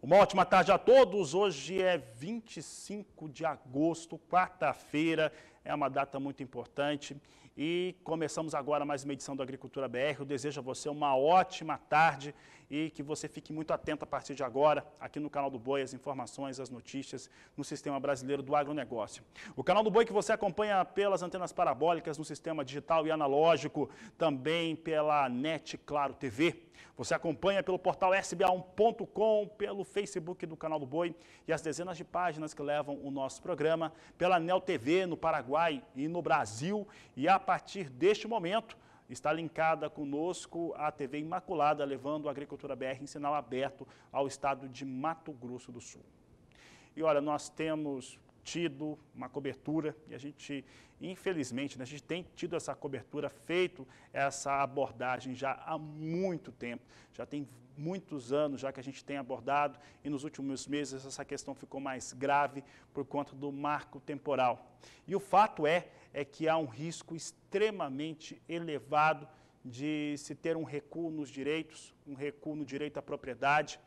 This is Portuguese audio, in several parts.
Uma ótima tarde a todos. Hoje é 25 de agosto, quarta-feira. É uma data muito importante e começamos agora mais uma edição do Agricultura BR. Eu desejo a você uma ótima tarde e que você fique muito atento a partir de agora, aqui no canal do Boi, as informações, as notícias no Sistema Brasileiro do Agronegócio. O canal do Boi que você acompanha pelas antenas parabólicas no sistema digital e analógico, também pela NET Claro TV. Você acompanha pelo portal sba1.com, pelo Facebook do canal do Boi e as dezenas de páginas que levam o nosso programa, pela NEL TV no Paraguai e no Brasil. E a partir deste momento, está linkada conosco a TV Imaculada, levando a Agricultura BR em sinal aberto ao estado de Mato Grosso do Sul. E olha, nós temos tido uma cobertura e a gente, infelizmente, a gente tem tido essa cobertura, feito essa abordagem já há muito tempo. Já tem muitos anos já que a gente tem abordado e nos últimos meses essa questão ficou mais grave por conta do marco temporal. E o fato é que há um risco extremamente elevado de se ter um recuo nos direitos, um recuo no direito à propriedade.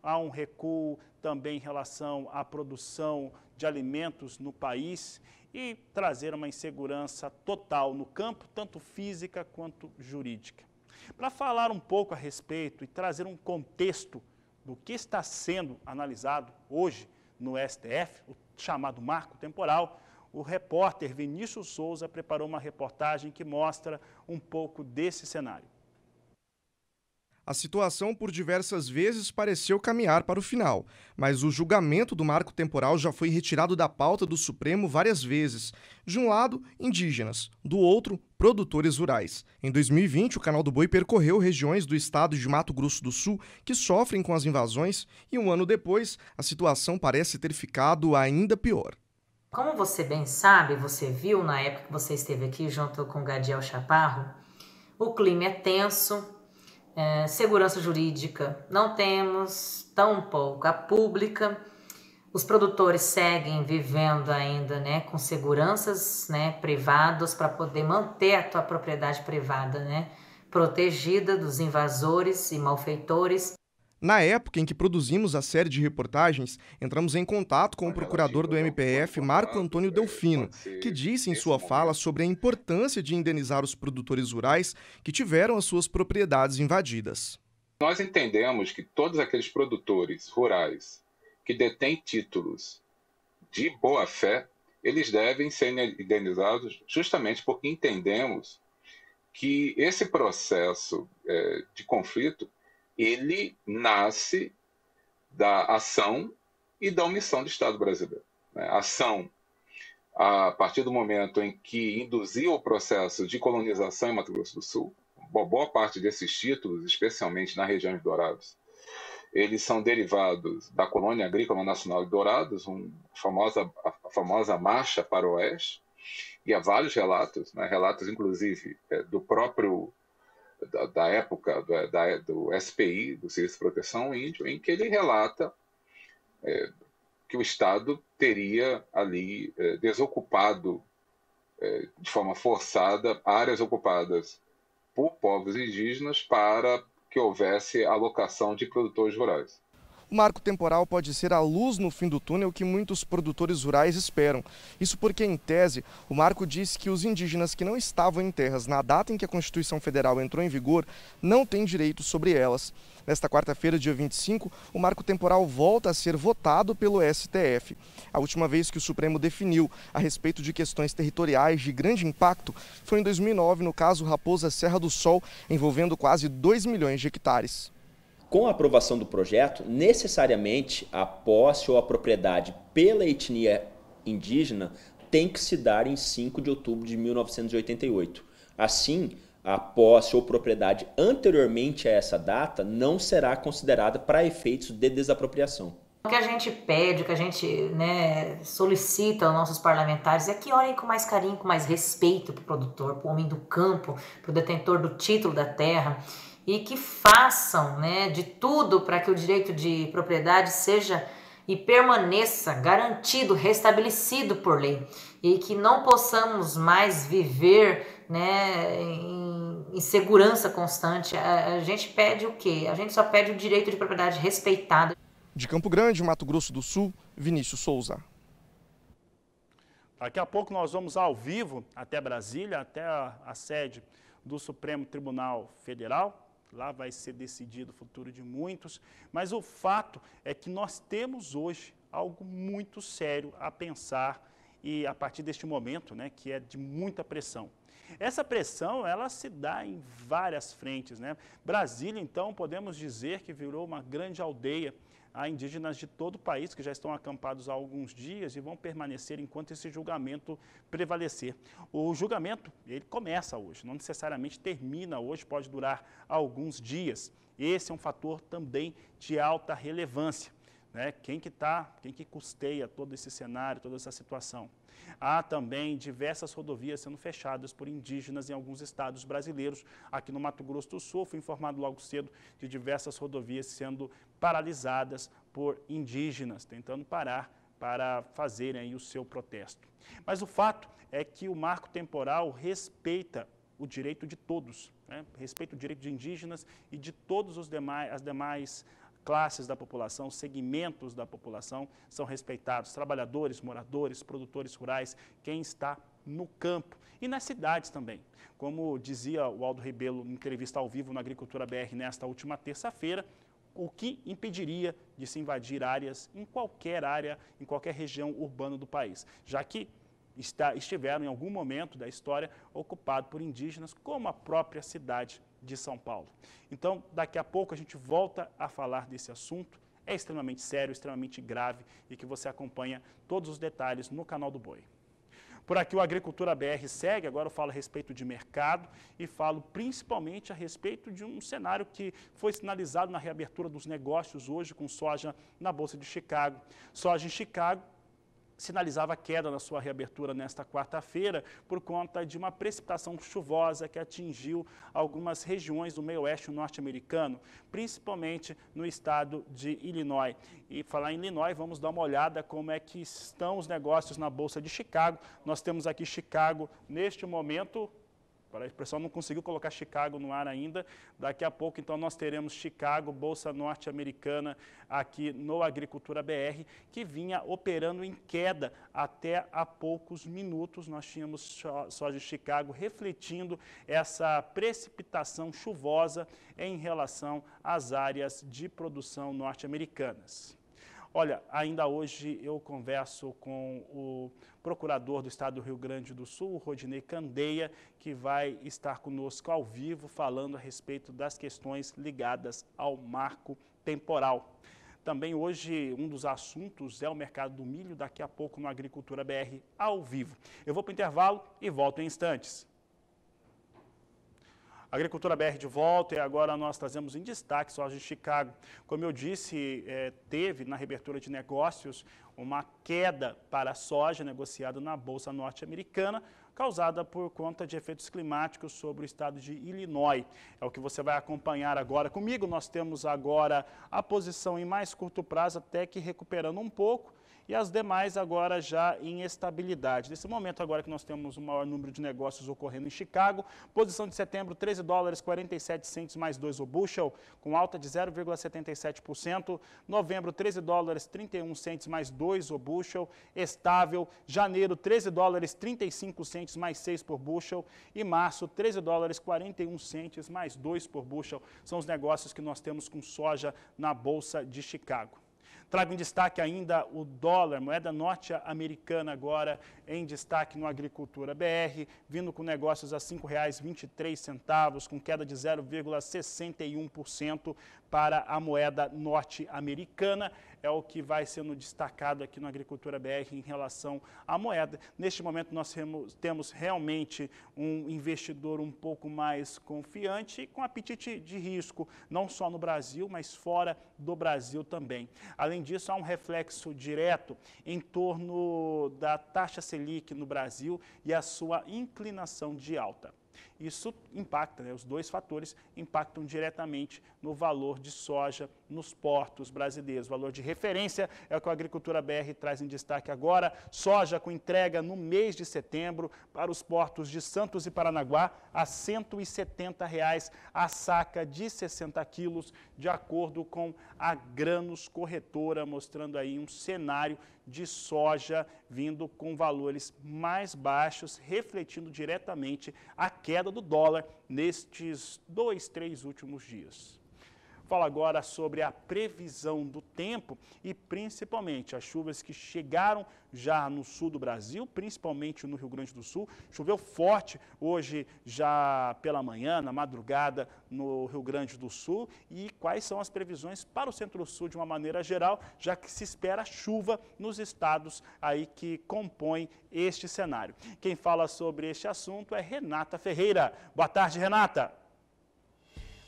Há um recuo também em relação à produção de alimentos no país e trazer uma insegurança total no campo, tanto física quanto jurídica. Para falar um pouco a respeito e trazer um contexto do que está sendo analisado hoje no STF, o chamado marco temporal, o repórter Vinícius Souza preparou uma reportagem que mostra um pouco desse cenário. A situação por diversas vezes pareceu caminhar para o final, mas o julgamento do marco temporal já foi retirado da pauta do Supremo várias vezes. De um lado, indígenas, do outro, produtores rurais. Em 2020, o Canal do Boi percorreu regiões do estado de Mato Grosso do Sul que sofrem com as invasões e um ano depois, a situação parece ter ficado ainda pior. Como você bem sabe, você viu na época que você esteve aqui junto com Gadiel Chaparro, o clima é tenso. Segurança jurídica não temos, tampouco a pública. Os produtores seguem vivendo ainda, com seguranças, privadas para poder manter a tua propriedade privada, protegida dos invasores e malfeitores. Na época em que produzimos a série de reportagens, entramos em contato com o procurador do MPF, Marco Antônio Delfino, que disse em sua fala sobre a importância de indenizar os produtores rurais que tiveram as suas propriedades invadidas. Nós entendemos que todos aqueles produtores rurais que detêm títulos de boa-fé, eles devem ser indenizados justamente porque entendemos que esse processo de conflito ele nasce da ação e da omissão do Estado brasileiro. A ação, a partir do momento em que induziu o processo de colonização em Mato Grosso do Sul, boa parte desses títulos, especialmente na região de Dourados, eles são derivados da Colônia Agrícola Nacional de Dourados, a famosa Marcha para o Oeste, e há vários relatos, relatos inclusive do próprio da época do SPI, do Serviço de Proteção Índio, em que ele relata que o Estado teria ali desocupado de forma forçada áreas ocupadas por povos indígenas para que houvesse alocação de produtores rurais. O marco temporal pode ser a luz no fim do túnel que muitos produtores rurais esperam. Isso porque, em tese, o marco diz que os indígenas que não estavam em terras na data em que a Constituição Federal entrou em vigor não têm direitos sobre elas. Nesta quarta-feira, dia 25, o marco temporal volta a ser votado pelo STF. A última vez que o Supremo definiu a respeito de questões territoriais de grande impacto foi em 2009, no caso Raposa Serra do Sol, envolvendo quase 2 milhões de hectares. Com a aprovação do projeto, necessariamente a posse ou a propriedade pela etnia indígena tem que se dar em 5 de outubro de 1988. Assim, a posse ou propriedade anteriormente a essa data não será considerada para efeitos de desapropriação. O que a gente pede, o que a gente solicita aos nossos parlamentares é que olhem com mais carinho, com mais respeito para o produtor, para o homem do campo, para o detentor do título da terra, e que façam de tudo para que o direito de propriedade seja e permaneça garantido, restabelecido por lei, e que não possamos mais viver em segurança constante. A gente pede o quê? A gente só pede o direito de propriedade respeitado. De Campo Grande, Mato Grosso do Sul, Vinícius Souza. Daqui a pouco nós vamos ao vivo até Brasília, até a sede do Supremo Tribunal Federal. Lá vai ser decidido o futuro de muitos, mas o fato é que nós temos hoje algo muito sério a pensar e a partir deste momento, né, que é de muita pressão. Essa pressão, ela se dá em várias frentes, né? Brasília, então, podemos dizer que virou uma grande aldeia. Há indígenas de todo o país que já estão acampados há alguns dias e vão permanecer enquanto esse julgamento prevalecer. O julgamento, ele começa hoje, não necessariamente termina hoje, pode durar alguns dias. Esse é um fator também de alta relevância, né? Quem que custeia todo esse cenário, toda essa situação? Há também diversas rodovias sendo fechadas por indígenas em alguns estados brasileiros. Aqui no Mato Grosso do Sul, fui informado logo cedo de diversas rodovias sendo paralisadas por indígenas, tentando parar para fazerem aí o seu protesto. Mas o fato é que o marco temporal respeita o direito de todos, né? Respeita o direito de indígenas e de todos as demais classes da população, segmentos da população são respeitados, trabalhadores, moradores, produtores rurais, quem está no campo e nas cidades também. Como dizia o Aldo Rebelo em entrevista ao vivo na Agricultura BR nesta última terça-feira, o que impediria de se invadir áreas, em qualquer região urbana do país, já que estiveram em algum momento da história ocupados por indígenas, como a própria cidade de São Paulo. Então, daqui a pouco a gente volta a falar desse assunto. É extremamente sério, extremamente grave e que você acompanha todos os detalhes no canal do Boi. Por aqui o Agricultura BR segue, agora eu falo a respeito de mercado e falo principalmente a respeito de um cenário que foi sinalizado na reabertura dos negócios hoje com soja na Bolsa de Chicago. Soja em Chicago sinalizava queda na sua reabertura nesta quarta-feira por conta de uma precipitação chuvosa que atingiu algumas regiões do meio-oeste norte-americano, principalmente no estado de Illinois. E falar em Illinois, vamos dar uma olhada como é que estão os negócios na Bolsa de Chicago. Nós temos aqui Chicago neste momento. O pessoal não conseguiu colocar Chicago no ar ainda. Daqui a pouco, então, nós teremos Chicago, Bolsa Norte-Americana, aqui no Agricultura BR, que vinha operando em queda até há poucos minutos. Nós tínhamos soja de Chicago refletindo essa precipitação chuvosa em relação às áreas de produção norte-americanas. Olha, ainda hoje eu converso com o procurador do estado do Rio Grande do Sul, Rodinei Candeia, que vai estar conosco ao vivo falando a respeito das questões ligadas ao marco temporal. Também hoje um dos assuntos é o mercado do milho, daqui a pouco no Agricultura BR ao vivo. Eu vou para o intervalo e volto em instantes. Agricultura BR de volta e agora nós trazemos em destaque soja de Chicago. Como eu disse, teve na reabertura de negócios uma queda para a soja negociada na Bolsa Norte-Americana, causada por conta de efeitos climáticos sobre o estado de Illinois. É o que você vai acompanhar agora comigo. Nós temos agora a posição em mais curto prazo, até que recuperando um pouco, e as demais agora já em estabilidade. Nesse momento agora que nós temos o maior número de negócios ocorrendo em Chicago, posição de setembro, $13,47 mais 2 o bushel, com alta de 0,77%. Novembro, $13,31 mais 2 o bushel, estável. Janeiro, $13,35 mais 6 por bushel. E março, $13,41 mais 2 por bushel. São os negócios que nós temos com soja na Bolsa de Chicago. Trago em destaque ainda o dólar, moeda norte-americana agora em destaque no Agricultura BR, vindo com negócios a R$ 5,23, com queda de 0,61% para a moeda norte-americana. É o que vai sendo destacado aqui no Agricultura BR em relação à moeda. Neste momento nós temos realmente um investidor um pouco mais confiante e com apetite de risco, não só no Brasil, mas fora do Brasil também. Além disso, há um reflexo direto em torno da taxa Selic no Brasil e a sua inclinação de alta. Isso impacta, né? Os dois fatores impactam diretamente no valor de soja nos portos brasileiros. O valor de referência é o que a Agricultura BR traz em destaque agora. Soja com entrega no mês de setembro para os portos de Santos e Paranaguá a R$ 170 a saca de 60 quilos, de acordo com a Grãos Corretora, mostrando aí um cenário de soja vindo com valores mais baixos, refletindo diretamente a queda do dólar nestes 3 últimos dias. Fala agora sobre a previsão do tempo e principalmente as chuvas que chegaram já no sul do Brasil, principalmente no Rio Grande do Sul. Choveu forte hoje já pela manhã, na madrugada no Rio Grande do Sul. E quais são as previsões para o Centro-Sul de uma maneira geral, já que se espera chuva nos estados aí que compõem este cenário. Quem fala sobre este assunto é Renata Ferreira. Boa tarde, Renata.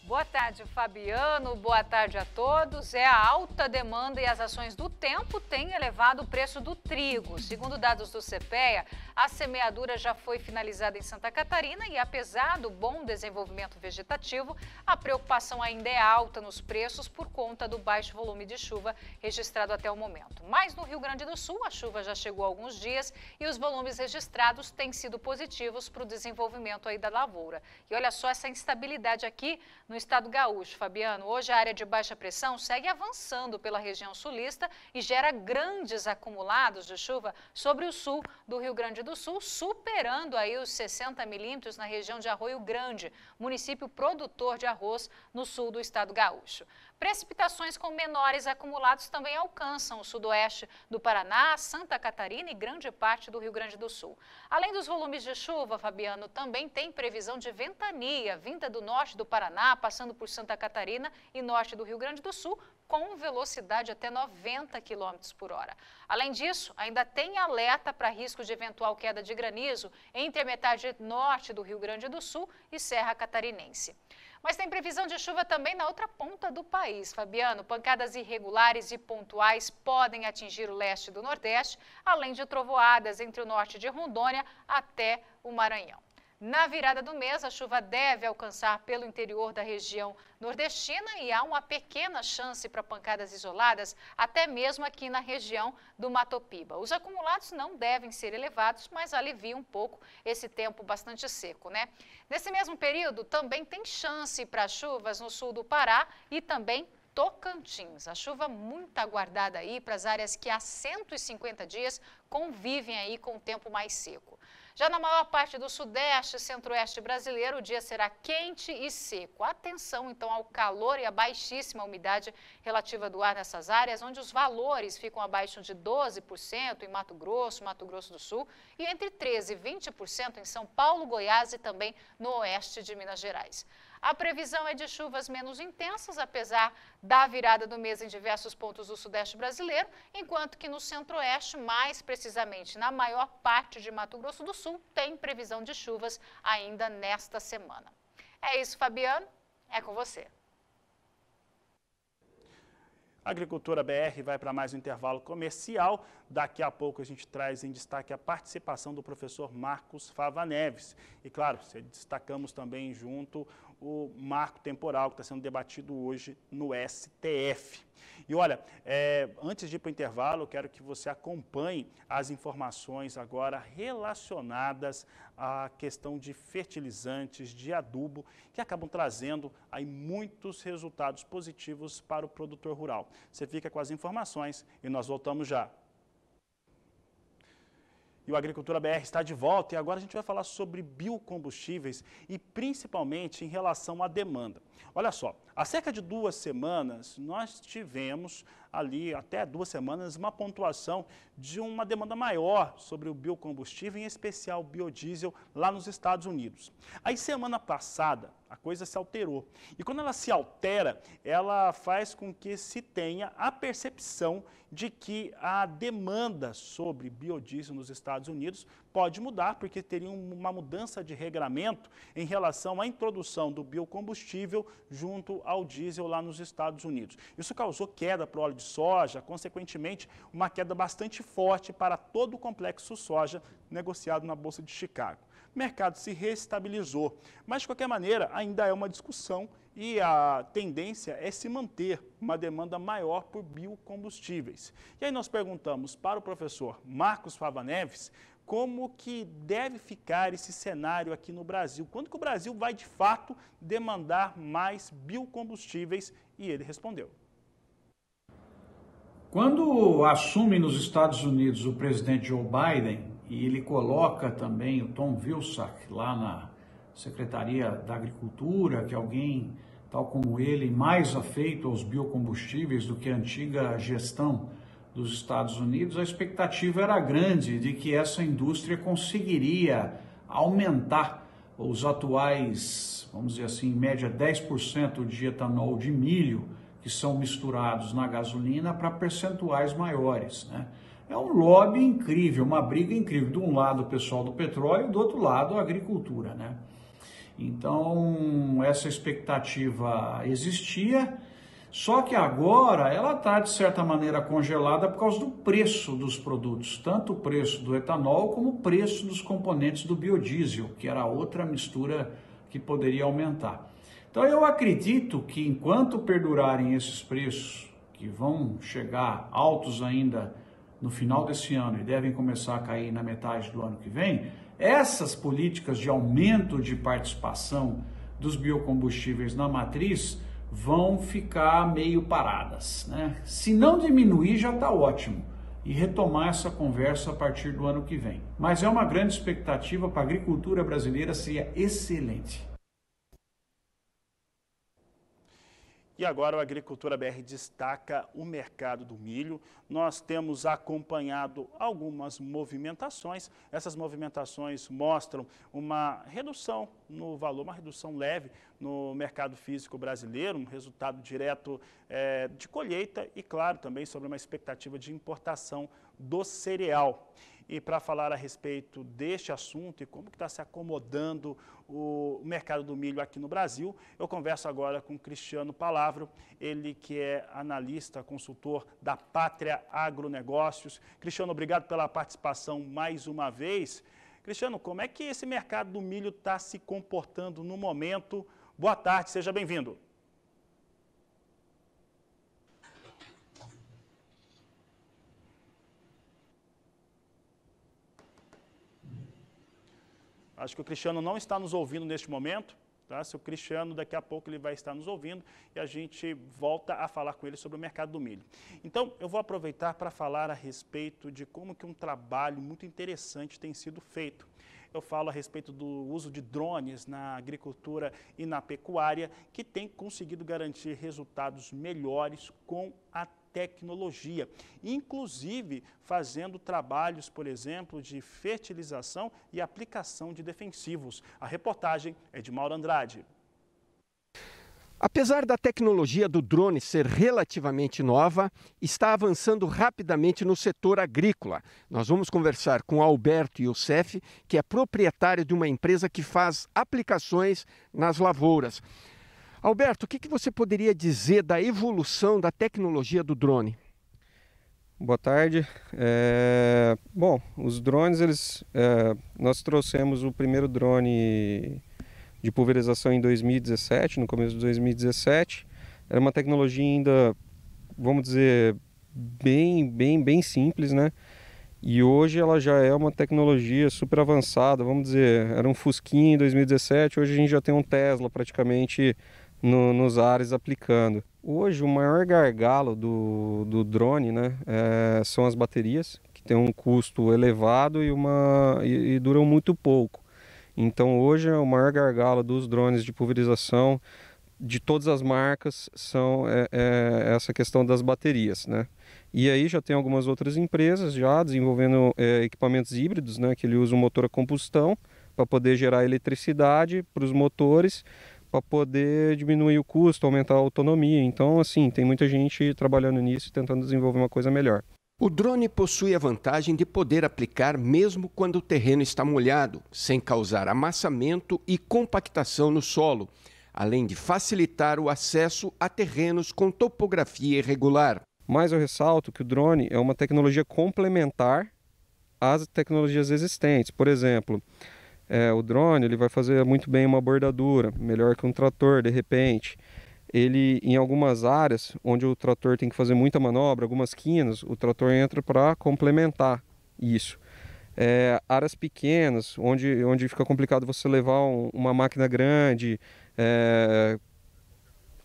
Boa tarde, Fabiano. Boa tarde a todos. A alta demanda e as ações do tempo têm elevado o preço do trigo. Segundo dados do CPEA, a semeadura já foi finalizada em Santa Catarina e, apesar do bom desenvolvimento vegetativo, a preocupação ainda é alta nos preços por conta do baixo volume de chuva registrado até o momento. Mas no Rio Grande do Sul, a chuva já chegou há alguns dias e os volumes registrados têm sido positivos para o desenvolvimento aí da lavoura. E olha só essa instabilidade aqui no estado gaúcho, Fabiano. Hoje a área de baixa pressão segue avançando pela região sulista e gera grandes acumulados de chuva sobre o sul do Rio Grande do Sul, superando aí os 60 milímetros na região de Arroio Grande, município produtor de arroz no sul do estado gaúcho. Precipitações com menores acumulados também alcançam o sudoeste do Paraná, Santa Catarina e grande parte do Rio Grande do Sul. Além dos volumes de chuva, Fabiano, também tem previsão de ventania vinda do norte do Paraná, passando por Santa Catarina e norte do Rio Grande do Sul, com velocidade até 90 km por hora. Além disso, ainda tem alerta para risco de eventual queda de granizo entre a metade norte do Rio Grande do Sul e Serra Catarinense. Mas tem previsão de chuva também na outra ponta do país, Fabiano. Pancadas irregulares e pontuais podem atingir o leste do Nordeste, além de trovoadas entre o norte de Rondônia até o Maranhão. Na virada do mês, a chuva deve alcançar pelo interior da região nordestina e há uma pequena chance para pancadas isoladas, até mesmo aqui na região do Mato Piba. Os acumulados não devem ser elevados, mas aliviam um pouco esse tempo bastante seco, né? Nesse mesmo período, também tem chance para chuvas no sul do Pará e também Tocantins. A chuva muito aguardada aí para as áreas que há 150 dias convivem aí com o tempo mais seco. Já na maior parte do sudeste e centro-oeste brasileiro, o dia será quente e seco. Atenção, então, ao calor e à baixíssima umidade relativa do ar nessas áreas, onde os valores ficam abaixo de 12% em Mato Grosso do Sul, e entre 13% e 20% em São Paulo, Goiás e também no oeste de Minas Gerais. A previsão é de chuvas menos intensas, apesar da virada do mês em diversos pontos do sudeste brasileiro, enquanto que no centro-oeste, mais precisamente na maior parte de Mato Grosso do Sul, tem previsão de chuvas ainda nesta semana. É isso, Fabiano, é com você. A Agricultura BR vai para mais um intervalo comercial. Daqui a pouco a gente traz em destaque a participação do professor Marcos Fava Neves. E claro, destacamos também junto o marco temporal que está sendo debatido hoje no STF. E olha, antes de ir para o intervalo, eu quero que você acompanhe as informações agora relacionadas à questão de fertilizantes, de adubo, que acabam trazendo aí muitos resultados positivos para o produtor rural. Você fica com as informações e nós voltamos já. E o Agricultura BR está de volta e agora a gente vai falar sobre biocombustíveis e principalmente em relação à demanda. Olha só, há cerca de 2 semanas nós tivemos ali, até 2 semanas, uma pontuação de uma demanda maior sobre o biocombustível, em especial o biodiesel, lá nos Estados Unidos. Aí semana passada a coisa se alterou e quando ela se altera, ela faz com que se tenha a percepção de que a demanda sobre biodiesel nos Estados Unidos pode mudar, porque teria uma mudança de regramento em relação à introdução do biocombustível junto ao diesel lá nos Estados Unidos. Isso causou queda para o óleo de soja, consequentemente, uma queda bastante forte para todo o complexo soja negociado na Bolsa de Chicago. o mercado se reestabilizou. Mas, de qualquer maneira, ainda é uma discussão e a tendência é se manter uma demanda maior por biocombustíveis. E aí nós perguntamos para o professor Marcos Fava Neves como que deve ficar esse cenário aqui no Brasil. Quando que o Brasil vai, de fato, demandar mais biocombustíveis? E ele respondeu. Quando assume nos Estados Unidos o presidente Joe Biden, e ele coloca também o Tom Vilsack lá na Secretaria da Agricultura, que é alguém, tal como ele, mais afeito aos biocombustíveis do que a antiga gestão dos Estados Unidos, a expectativa era grande de que essa indústria conseguiria aumentar os atuais, vamos dizer assim, em média 10% de etanol de milho que são misturados na gasolina para percentuais maiores, né? É um lobby incrível, uma briga incrível. De um lado o pessoal do petróleo e do outro lado a agricultura, né? Então essa expectativa existia, só que agora ela está de certa maneira congelada por causa do preço dos produtos, tanto o preço do etanol como o preço dos componentes do biodiesel, que era outra mistura que poderia aumentar. Então eu acredito que enquanto perdurarem esses preços, que vão chegar altos ainda no final desse ano e devem começar a cair na metade do ano que vem, essas políticas de aumento de participação dos biocombustíveis na matriz vão ficar meio paradas, né? Se não diminuir já está ótimo, e retomar essa conversa a partir do ano que vem. Mas é uma grande expectativa para a agricultura brasileira, seria excelente. E agora o Agricultura BR destaca o mercado do milho. Nós temos acompanhado algumas movimentações. Essas movimentações mostram uma redução no valor, uma redução leve no mercado físico brasileiro, um resultado direto de colheita e, claro, também sobre uma expectativa de importação do cereal. E para falar a respeito deste assunto e como que está se acomodando o mercado do milho aqui no Brasil, eu converso agora com Cristiano Palavro, ele que é analista, consultor da Pátria Agronegócios. Cristiano, obrigado pela participação mais uma vez. Cristiano, como é que esse mercado do milho está se comportando no momento? Boa tarde, seja bem-vindo. Acho que o Cristiano não está nos ouvindo neste momento, tá? Se o Cristiano, daqui a pouco ele vai estar nos ouvindo e a gente volta a falar com ele sobre o mercado do milho. Então, eu vou aproveitar para falar a respeito de como que um trabalho muito interessante tem sido feito. Eu falo a respeito do uso de drones na agricultura e na pecuária, que tem conseguido garantir resultados melhores com a tecnologia, inclusive fazendo trabalhos, por exemplo, de fertilização e aplicação de defensivos. A reportagem é de Mauro Andrade. Apesar da tecnologia do drone ser relativamente nova, está avançando rapidamente no setor agrícola. Nós vamos conversar com Alberto Youssef, que é proprietário de uma empresa que faz aplicações nas lavouras. Alberto, o que você poderia dizer da evolução da tecnologia do drone? Boa tarde. Bom, os drones, nós trouxemos o primeiro drone de pulverização em 2017, no começo de 2017. Era uma tecnologia ainda, vamos dizer, bem simples, né? E hoje ela já é uma tecnologia super avançada, vamos dizer, era um Fusquinha em 2017, hoje a gente já tem um Tesla praticamente nos ares aplicando. Hoje o maior gargalo do drone, né, são as baterias, que tem um custo elevado e duram muito pouco. Então hoje o maior gargalo dos drones de pulverização de todas as marcas são essa questão das baterias, né? E aí já tem algumas outras empresas já desenvolvendo equipamentos híbridos, né, que ele usa um motor a combustão para poder gerar eletricidade para os motores, para poder diminuir o custo, aumentar a autonomia. Então, assim, tem muita gente trabalhando nisso e tentando desenvolver uma coisa melhor. O drone possui a vantagem de poder aplicar mesmo quando o terreno está molhado, sem causar amassamento e compactação no solo, além de facilitar o acesso a terrenos com topografia irregular. Mas eu ressalto que o drone é uma tecnologia complementar às tecnologias existentes. Por exemplo, o drone ele vai fazer muito bem uma bordadura, melhor que um trator de repente. Ele, em algumas áreas onde o trator tem que fazer muita manobra, algumas quinas, o trator entra para complementar isso. Áreas pequenas, onde fica complicado você levar uma máquina grande,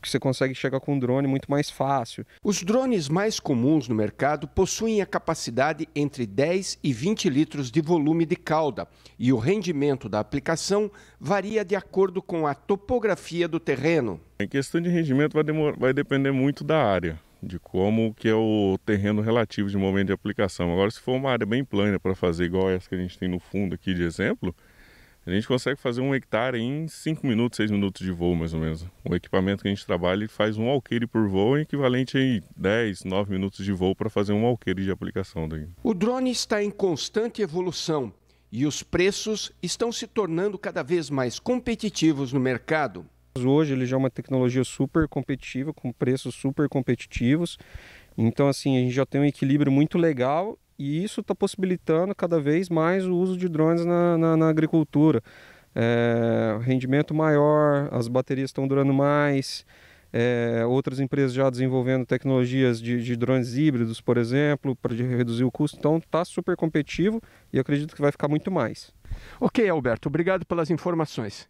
que você consegue chegar com um drone muito mais fácil. Os drones mais comuns no mercado possuem a capacidade entre 10 e 20 litros de volume de cauda e o rendimento da aplicação varia de acordo com a topografia do terreno. Em questão de rendimento vai depender muito da área, de como que é o terreno relativo de momento de aplicação. Agora, se for uma área bem plana para fazer igual essa que a gente tem no fundo aqui de exemplo, a gente consegue fazer 1 hectare em 5 minutos, 6 minutos de voo, mais ou menos. O equipamento que a gente trabalha faz 1 alqueire por voo, equivalente a 10, 9 minutos de voo para fazer 1 alqueire de aplicação daí. O drone está em constante evolução e os preços estão se tornando cada vez mais competitivos no mercado. Hoje ele já é uma tecnologia super competitiva, com preços super competitivos. Então, assim, a gente já tem um equilíbrio muito legal. E isso está possibilitando cada vez mais o uso de drones na agricultura. Rendimento maior, as baterias estão durando mais, outras empresas já desenvolvendo tecnologias de drones híbridos, por exemplo, para reduzir o custo. Então está super competitivo e acredito que vai ficar muito mais. Ok, Alberto, obrigado pelas informações.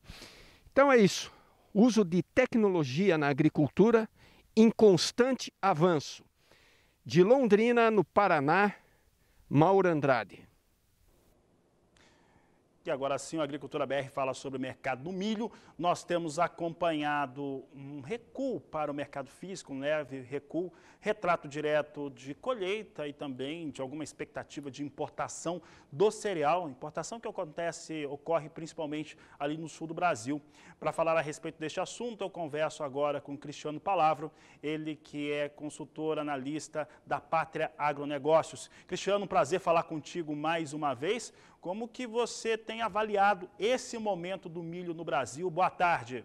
Então é isso, uso de tecnologia na agricultura em constante avanço. De Londrina, no Paraná, Mauro Andrade. E agora sim, o Agricultura BR fala sobre o mercado do milho. Nós temos acompanhado um recuo para o mercado físico, um leve recuo, retrato direto de colheita e também de alguma expectativa de importação do cereal. Importação que ocorre principalmente ali no sul do Brasil. Para falar a respeito deste assunto, eu converso agora com Cristiano Palavro, ele que é consultor analista da Pátria Agronegócios. Cristiano, um prazer falar contigo mais uma vez. Como que você tem avaliado esse momento do milho no Brasil? Boa tarde.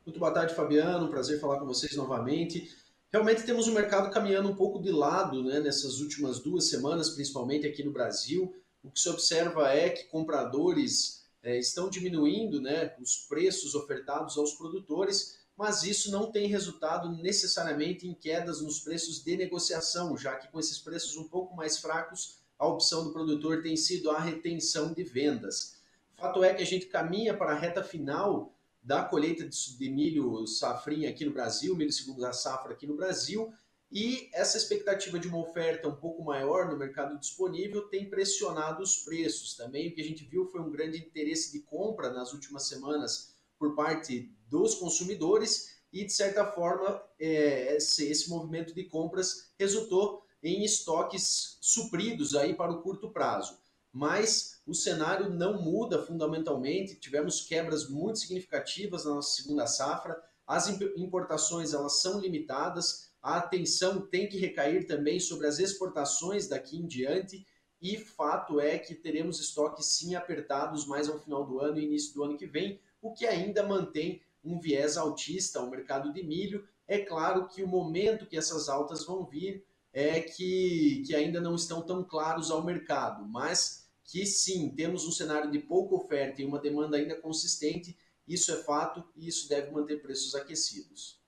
Muito boa tarde, Fabiano. Prazer falar com vocês novamente. Realmente temos o mercado caminhando um pouco de lado, né, nessas últimas 2 semanas, principalmente aqui no Brasil. O que se observa é que compradores estão diminuindo, né, os preços ofertados aos produtores, mas isso não tem resultado necessariamente em quedas nos preços de negociação, já que com esses preços um pouco mais fracos, a opção do produtor tem sido a retenção de vendas. Fato é que a gente caminha para a reta final da colheita de milho safrinha aqui no Brasil, milho segunda safra aqui no Brasil, e essa expectativa de uma oferta um pouco maior no mercado disponível tem pressionado os preços. Também o que a gente viu foi um grande interesse de compra nas últimas semanas por parte dos consumidores e, de certa forma, esse movimento de compras resultou em estoques supridos aí para o curto prazo. Mas o cenário não muda fundamentalmente, tivemos quebras muito significativas na nossa segunda safra, as importações elas são limitadas, a atenção tem que recair também sobre as exportações daqui em diante e fato é que teremos estoques sim apertados mais ao final do ano e início do ano que vem, o que ainda mantém um viés altista ao mercado de milho. É claro que o momento que essas altas vão vir que ainda não estão tão claros ao mercado, mas que sim, temos um cenário de pouca oferta e uma demanda ainda consistente, isso é fato e isso deve manter preços aquecidos.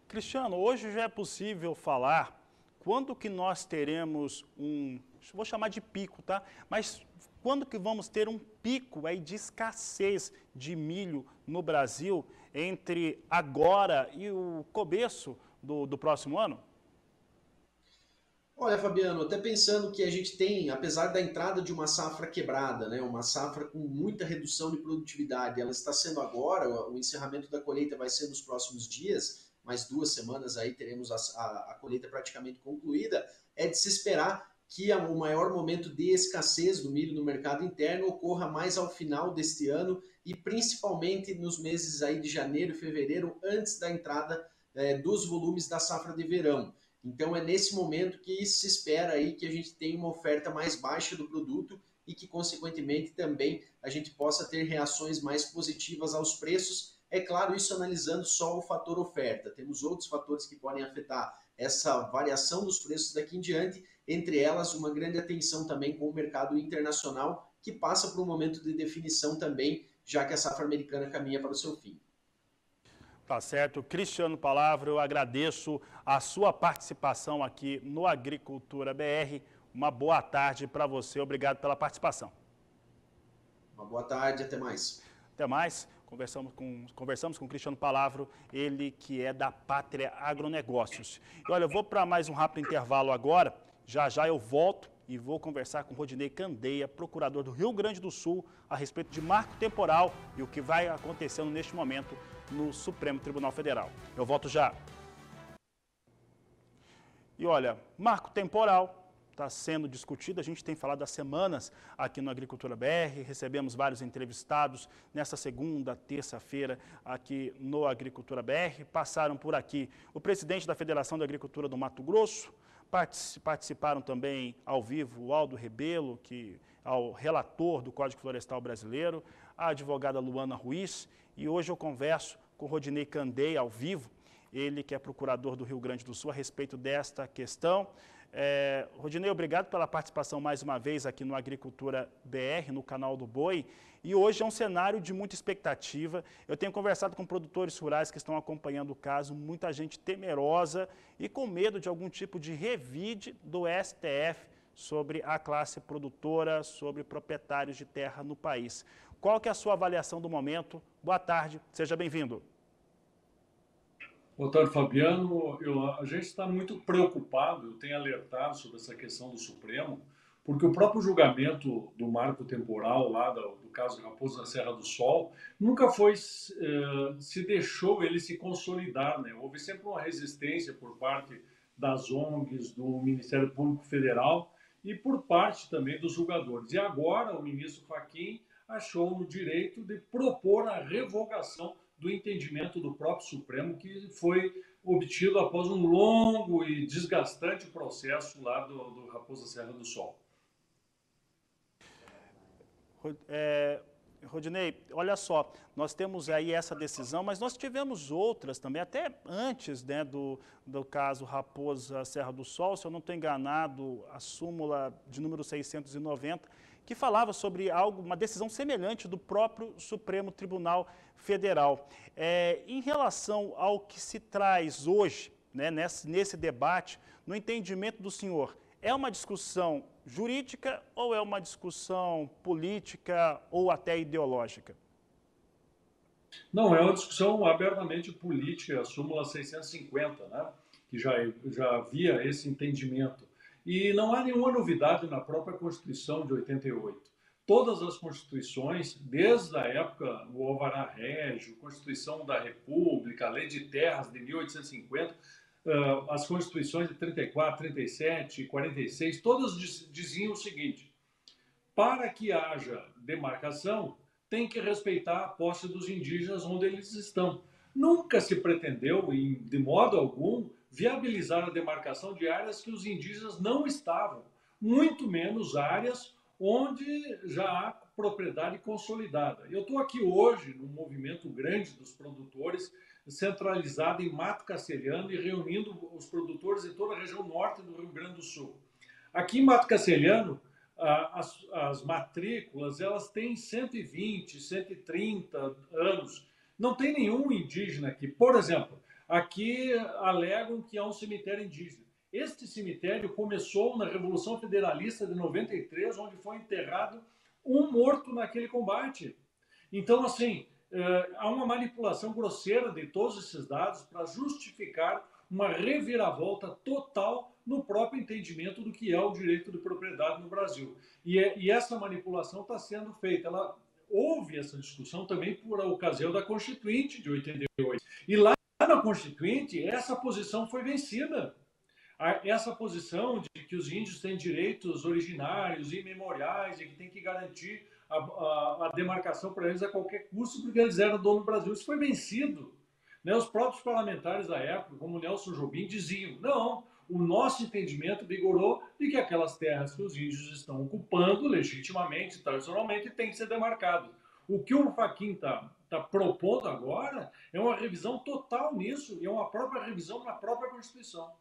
Cristiano, hoje já é possível falar quando que nós teremos vou chamar de pico, tá? Mas quando que vamos ter um pico aí de escassez de milho no Brasil entre agora e o começo do próximo ano? Olha, Fabiano, até pensando que a gente tem, apesar da entrada de uma safra quebrada, né, uma safra com muita redução de produtividade, ela está sendo agora, o encerramento da colheita vai ser nos próximos dias, mais 2 semanas aí teremos a colheita praticamente concluída, é de se esperar que o maior momento de escassez do milho no mercado interno ocorra mais ao final deste ano e principalmente nos meses aí de janeiro e fevereiro, antes da entrada dos volumes da safra de verão. Então é nesse momento que se espera aí que a gente tenha uma oferta mais baixa do produto e que, consequentemente, também a gente possa ter reações mais positivas aos preços. É claro, isso analisando só o fator oferta. Temos outros fatores que podem afetar essa variação dos preços daqui em diante, entre elas uma grande atenção também com o mercado internacional, que passa por um momento de definição também, já que a safra americana caminha para o seu fim. Tá certo. Cristiano Palavra, eu agradeço a sua participação aqui no Agricultura BR. Uma boa tarde para você. Obrigado pela participação. Uma boa tarde, até mais. Até mais. Conversamos com o Cristiano Palavra, ele que é da Pátria Agronegócios. E olha, eu vou para mais um rápido intervalo agora. Já já eu volto e vou conversar com Rodinei Candeia, procurador do Rio Grande do Sul, a respeito de marco temporal e o que vai acontecendo neste momento no Supremo Tribunal Federal. Eu volto já. E olha, marco temporal está sendo discutido, a gente tem falado há semanas aqui no Agricultura BR, recebemos vários entrevistados nessa segunda, terça-feira aqui no Agricultura BR, passaram por aqui o presidente da Federação da Agricultura do Mato Grosso, participaram também ao vivo o Aldo Rebelo, que é o relator do Código Florestal Brasileiro, a advogada Luana Ruiz, e hoje eu converso com o Rodinei Candeia ao vivo, ele que é procurador do Rio Grande do Sul, a respeito desta questão. Rodinei, obrigado pela participação mais uma vez aqui no Agricultura BR, no canal do Boi. E hoje é um cenário de muita expectativa. Eu tenho conversado com produtores rurais que estão acompanhando o caso, muita gente temerosa e com medo de algum tipo de revide do STF sobre a classe produtora, sobre proprietários de terra no país. Qual que é a sua avaliação do momento? Boa tarde, seja bem-vindo. Boa tarde, Fabiano. A gente está muito preocupado, eu tenho alertado sobre essa questão do Supremo, porque o próprio julgamento do marco temporal lá do caso de Raposo da Serra do Sol nunca foi, se deixou ele se consolidar, né? Houve sempre uma resistência por parte das ONGs, do Ministério Público Federal e por parte também dos julgadores. E agora o ministro Fachin achou no direito de propor a revogação do entendimento do próprio Supremo, que foi obtido após um longo e desgastante processo lá do Raposo da Serra do Sol. Rodinei, olha só, nós temos aí essa decisão, mas nós tivemos outras também, até antes, né, do caso Raposa Serra do Sol, se eu não estou enganado, a súmula de número 690, que falava sobre uma decisão semelhante do próprio Supremo Tribunal Federal. Em relação ao que se traz hoje, né, nesse debate, no entendimento do senhor, é uma discussão jurídica ou é uma discussão política ou até ideológica? Não, é uma discussão abertamente política, a súmula 650, né, que já havia esse entendimento. E não há nenhuma novidade na própria Constituição de 88. Todas as constituições, desde a época do Alvará Régio, Constituição da República, a Lei de Terras de 1850, as constituições de 34, 37 e 46, todas diziam o seguinte: para que haja demarcação, tem que respeitar a posse dos indígenas onde eles estão. Nunca se pretendeu, de modo algum, viabilizar a demarcação de áreas que os indígenas não estavam, muito menos áreas onde já há propriedade consolidada. Eu estou aqui hoje num movimento grande dos produtores, centralizado em Mato Castelhano e reunindo os produtores de toda a região norte do Rio Grande do Sul. Aqui em Mato Castelhano, as matrículas elas têm 120, 130 anos. Não tem nenhum indígena aqui. Por exemplo, aqui alegam que há um cemitério indígena. Este cemitério começou na Revolução Federalista de 93, onde foi enterrado um morto naquele combate. Então, assim, há uma manipulação grosseira de todos esses dados para justificar uma reviravolta total no próprio entendimento do que é o direito de propriedade no Brasil. E essa manipulação está sendo feita. Houve essa discussão também por ocasião da Constituinte de 88. E lá na Constituinte, essa posição foi vencida. Essa posição de que os índios têm direitos originários e imemoriais e que tem que garantir a demarcação para eles a qualquer custo porque eles eram dono do Brasil, isso foi vencido. Né? Os próprios parlamentares da época, como Nelson Jobim, diziam: não, o nosso entendimento vigorou de que aquelas terras que os índios estão ocupando legitimamente, tradicionalmente, têm que ser demarcadas. O que o Fachin está propondo agora é uma revisão total nisso, e é uma própria revisão na própria Constituição.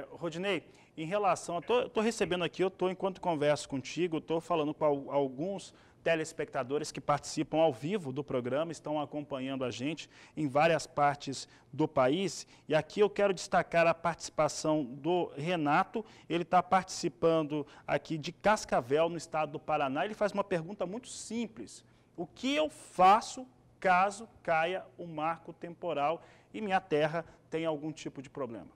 Rodinei, em relação... Estou recebendo aqui, enquanto converso contigo, estou falando com alguns telespectadores que participam ao vivo do programa, estão acompanhando a gente em várias partes do país. E aqui eu quero destacar a participação do Renato. Ele está participando aqui de Cascavel, no estado do Paraná. Ele faz uma pergunta muito simples. O que eu faço caso caia o marco temporal e minha terra tenha algum tipo de problema?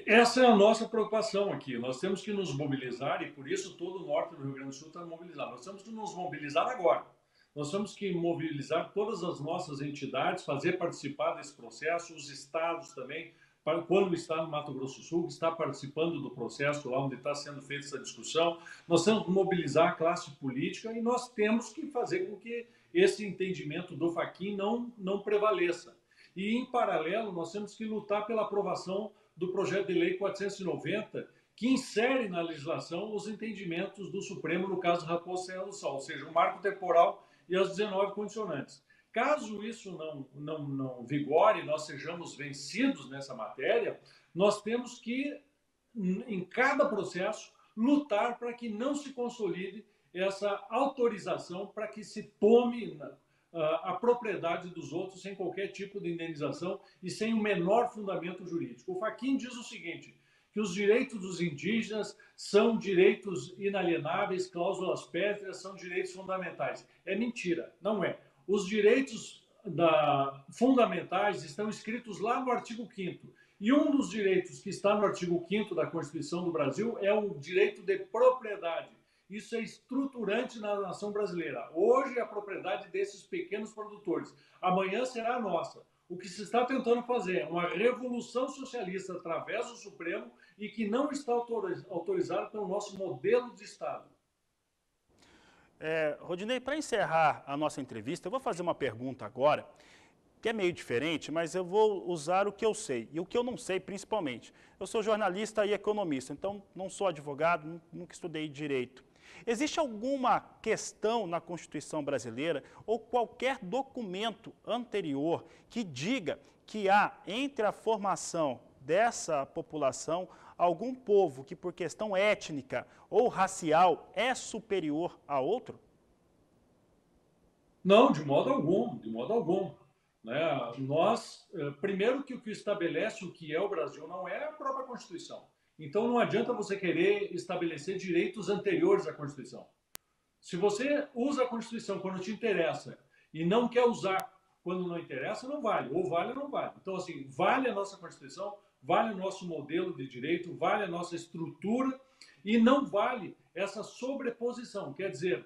Essa é a nossa preocupação aqui. Nós temos que nos mobilizar, e por isso todo o norte do Rio Grande do Sul está mobilizado. Nós temos que nos mobilizar agora. Nós temos que mobilizar todas as nossas entidades, fazer participar desse processo, os estados também, quando o estado do Mato Grosso do Sul está participando do processo, lá onde está sendo feita essa discussão. Nós temos que mobilizar a classe política e nós temos que fazer com que esse entendimento do Fachin não prevaleça. E, em paralelo, nós temos que lutar pela aprovação do projeto de lei 490, que insere na legislação os entendimentos do Supremo no caso Raposo Serra do Sol, ou seja, o marco temporal e as 19 condicionantes. Caso isso não vigore, nós sejamos vencidos nessa matéria, nós temos que, em cada processo, lutar para que não se consolide essa autorização para que se tome a propriedade dos outros sem qualquer tipo de indenização e sem o menor fundamento jurídico. O Fachin diz o seguinte, que os direitos dos indígenas são direitos inalienáveis, cláusulas pétreas, são direitos fundamentais. É mentira, não é. Os direitos fundamentais estão escritos lá no artigo 5º. E um dos direitos que está no artigo 5º da Constituição do Brasil é o direito de propriedade. Isso é estruturante na nação brasileira. Hoje é a propriedade desses pequenos produtores. Amanhã será a nossa. O que se está tentando fazer é uma revolução socialista através do Supremo e que não está autorizada pelo nosso modelo de Estado. Rodinei, para encerrar a nossa entrevista, eu vou fazer uma pergunta agora, que é meio diferente, mas eu vou usar o que eu sei, e o que eu não sei principalmente. Eu sou jornalista e economista, então não sou advogado, nunca estudei direito. Existe alguma questão na Constituição brasileira ou qualquer documento anterior que diga que há entre a formação dessa população algum povo que por questão étnica ou racial é superior a outro? Não, de modo algum, de modo algum. Nós, primeiro que o que estabelece o que é o Brasil não é a própria Constituição. Então não adianta você querer estabelecer direitos anteriores à Constituição. Se você usa a Constituição quando te interessa e não quer usar quando não interessa, não vale. Ou vale ou não vale. Então, assim, vale a nossa Constituição, vale o nosso modelo de direito, vale a nossa estrutura e não vale essa sobreposição. Quer dizer,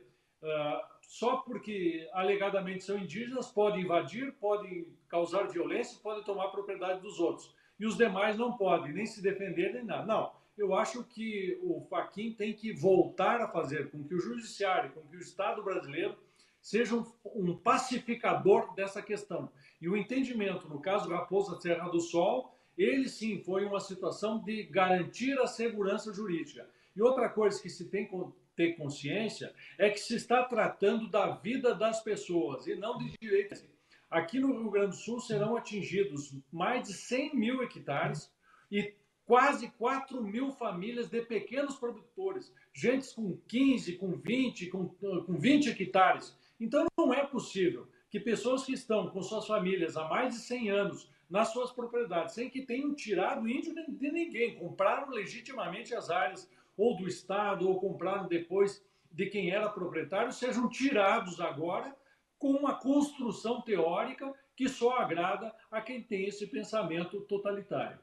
só porque alegadamente são indígenas, podem invadir, podem causar violência, podem tomar propriedade dos outros. E os demais não podem nem se defender, nem nada. Não, eu acho que o Fachin tem que voltar a fazer com que o Judiciário, com que o Estado brasileiro seja um pacificador dessa questão. E o entendimento, no caso Raposo Serra do Sol, ele sim foi uma situação de garantir a segurança jurídica. E outra coisa que se tem que ter consciência é que se está tratando da vida das pessoas e não de direitos. Aqui no Rio Grande do Sul serão atingidos mais de 100 mil hectares e quase 4 mil famílias de pequenos produtores, gente com 15, com 20, com 20 hectares. Então não é possível que pessoas que estão com suas famílias há mais de 100 anos nas suas propriedades, sem que tenham tirado índio de ninguém, compraram legitimamente as áreas ou do Estado ou compraram depois de quem era proprietário, sejam tirados agora com uma construção teórica que só agrada a quem tem esse pensamento totalitário.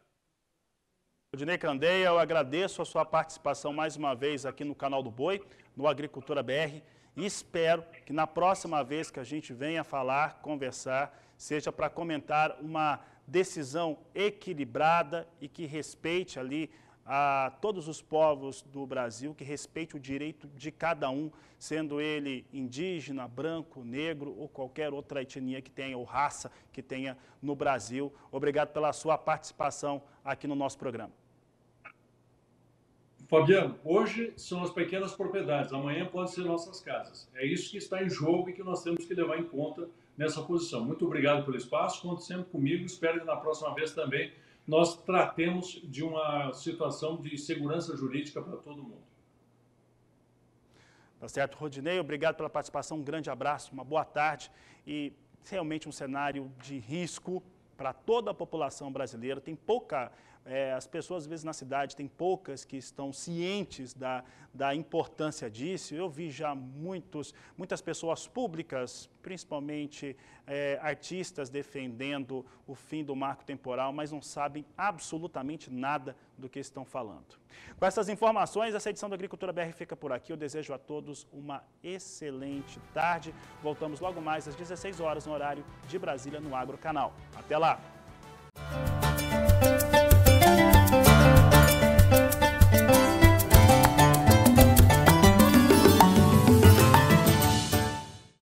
Rodinei Candeia, eu agradeço a sua participação mais uma vez aqui no Canal do Boi, no Agricultura BR, e espero que na próxima vez que a gente venha falar, conversar, seja para comentar uma decisão equilibrada e que respeite ali a todos os povos do Brasil, que respeite o direito de cada um, sendo ele indígena, branco, negro ou qualquer outra etnia que tenha, ou raça que tenha no Brasil. Obrigado pela sua participação aqui no nosso programa. Fabiano, hoje são as pequenas propriedades, amanhã podem ser nossas casas. É isso que está em jogo e que nós temos que levar em conta nessa posição. Muito obrigado pelo espaço, conte sempre comigo, espero que na próxima vez também nós tratemos de uma situação de segurança jurídica para todo mundo. Tá certo, Rodinei, obrigado pela participação, um grande abraço, uma boa tarde e realmente um cenário de risco para toda a população brasileira. Tem pouca, as pessoas às vezes na cidade, tem poucas que estão cientes da importância disso. Eu vi já muitas pessoas públicas, principalmente artistas, defendendo o fim do marco temporal, mas não sabem absolutamente nada do que estão falando. Com essas informações, essa edição do Agricultura BR fica por aqui. Eu desejo a todos uma excelente tarde. Voltamos logo mais às 16 horas no horário de Brasília no Agro Canal. Até lá!